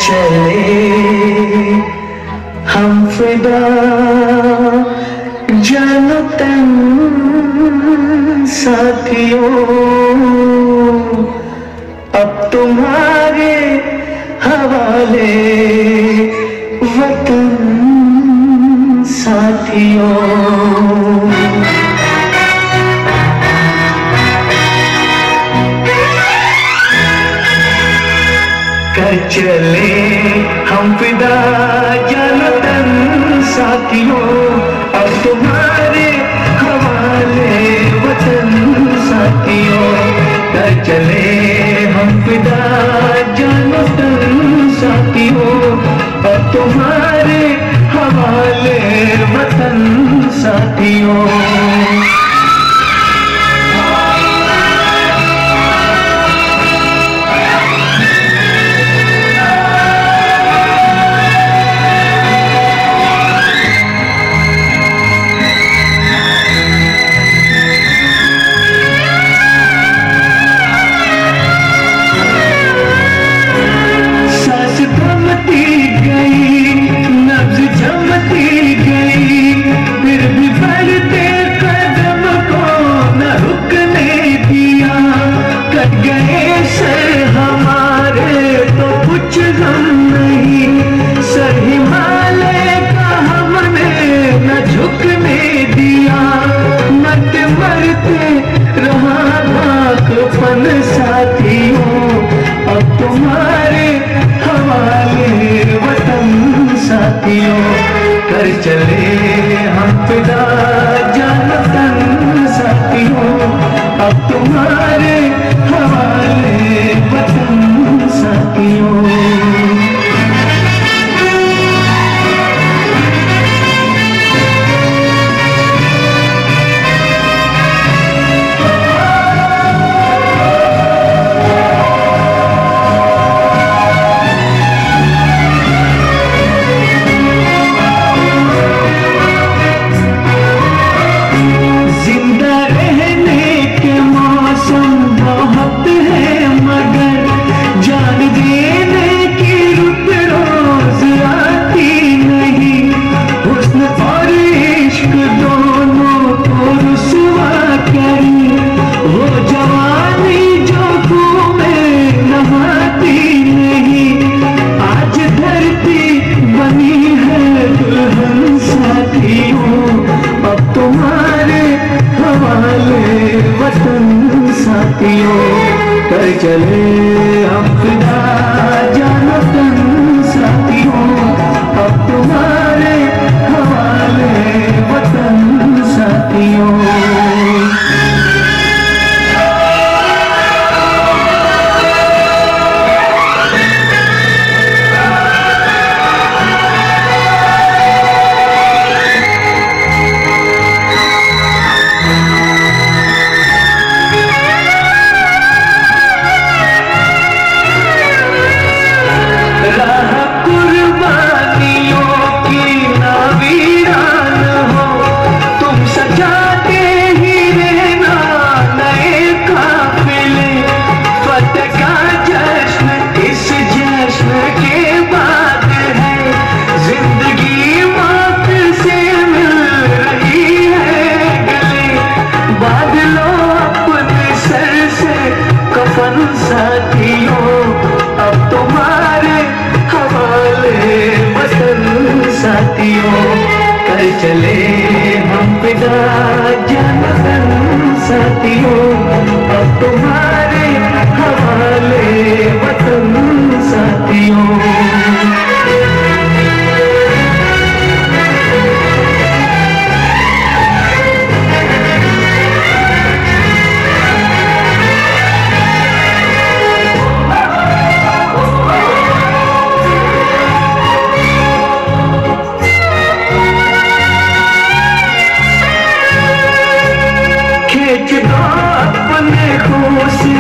चले हम फिदा जानो तन साथियों, अब तुम्हारे हवाले वतन साथियों। कर चले हम फिदा जानो तन साथियों, अब तुम्हारे हवाले वतन साथियों। कर चले हम फिदा जानो तन साथियों, अब तुम्हारे हवाले वतन साथियों। कर चले हम फिदा जानो तन साथियों, अब तुम्हारे हवाले वतन साथियों। कर चले हम फिदा जानो तन साथियों, अब तुम्हारे हवाले वतन साथियों। साथियों, अब तुम्हारे हवाले वतन साथियों। कर चले हम फिदा जानो तन साथियों, अब तुम्हारे हवाले वतन साथियों। अपने खुशी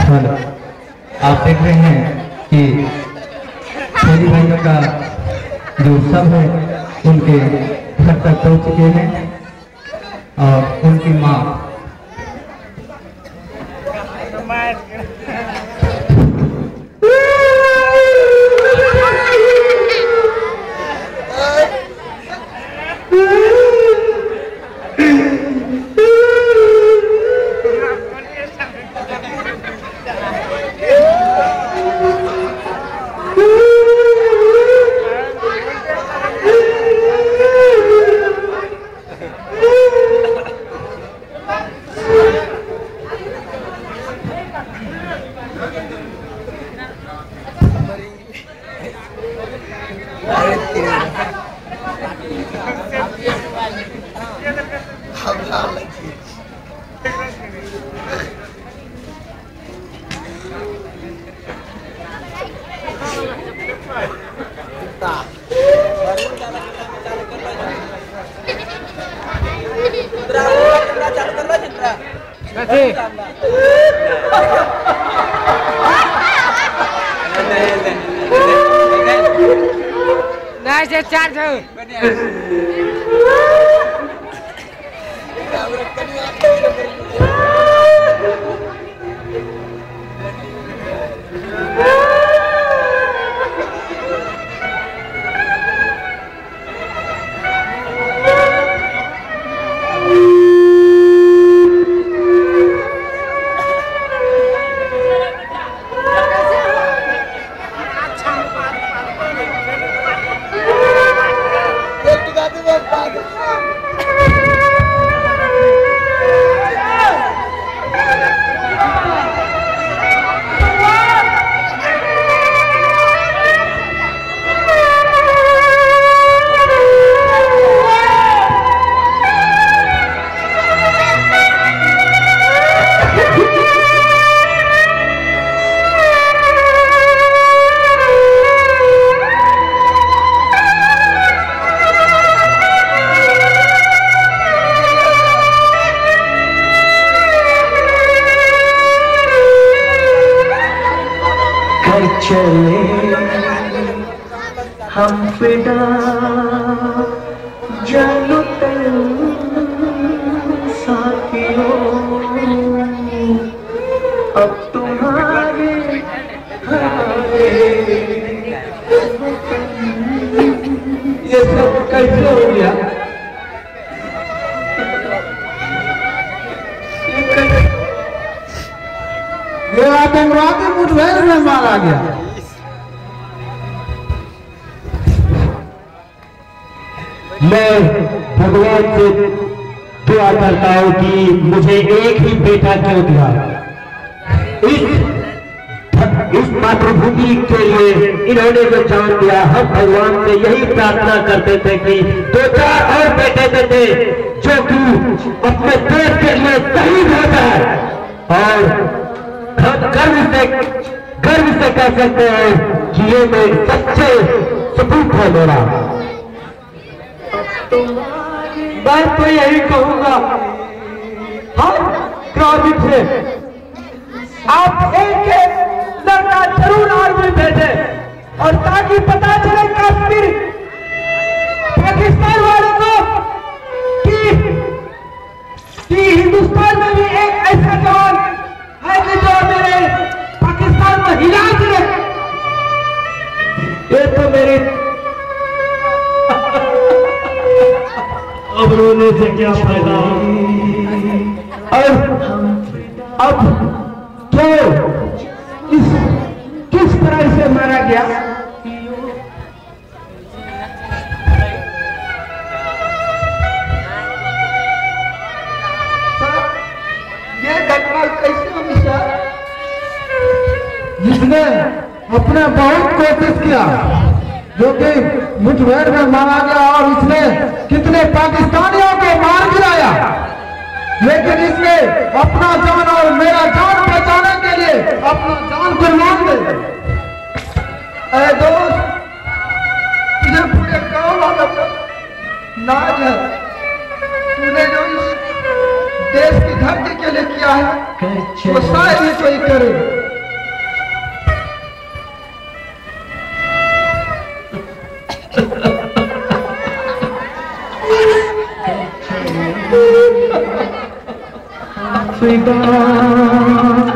पर आप देख रहे हैं कि छोटी भाइयों का जो सब है उनके घर तक पहुंच चुके हैं और उनकी माँ चले हम फिदा जानो तन साथियों अब तुम्हारे ये सब कैसे हो गया? ये आतंकवादी मुठभेड़ में मारा गया। मैं भगवान से दुआ करता हूं कि मुझे एक ही बेटा क्यों दिया। इस मातृभूमि के लिए इन्होंने जो जान दिया, हम भगवान से यही प्रार्थना करते थे कि 2-4 और बेटे देते जो कि अपने देश के लिए शहीद हो जाए। और गर्व से कह सकते हैं कि ये मेरे सच्चे सपूत है मेरा। मैं तो यही कहूंगा, हम क्रांति से आप एक लड़का जरूर आर्मी भेजे और ताकि पता चले कश्मीर पाकिस्तान वालों को कि हिंदुस्तान में भी एक ऐसा जवान है कि जो मेरे पाकिस्तान में हिला करे। ये तो मेरी अब रोने से क्या फायदा। और अब तो किस तरह से मारा गया? ये घटना कैसे हुई सर? जिसने अपने बहुत कोशिश किया, जो कि मुठभेड़ में मारा गया और इसने कितने पाकिस्तानियों को मार गिराया, लेकिन इसने अपना जान और मेरा जान बचाने के लिए अपना जान कुर्बान दे दी। अरे दोस्त, तुझे पूरे गांव वालों का नाज है, तूने जो इस देश की धरती के लिए किया है वो शायद ही कोई करे। फिदा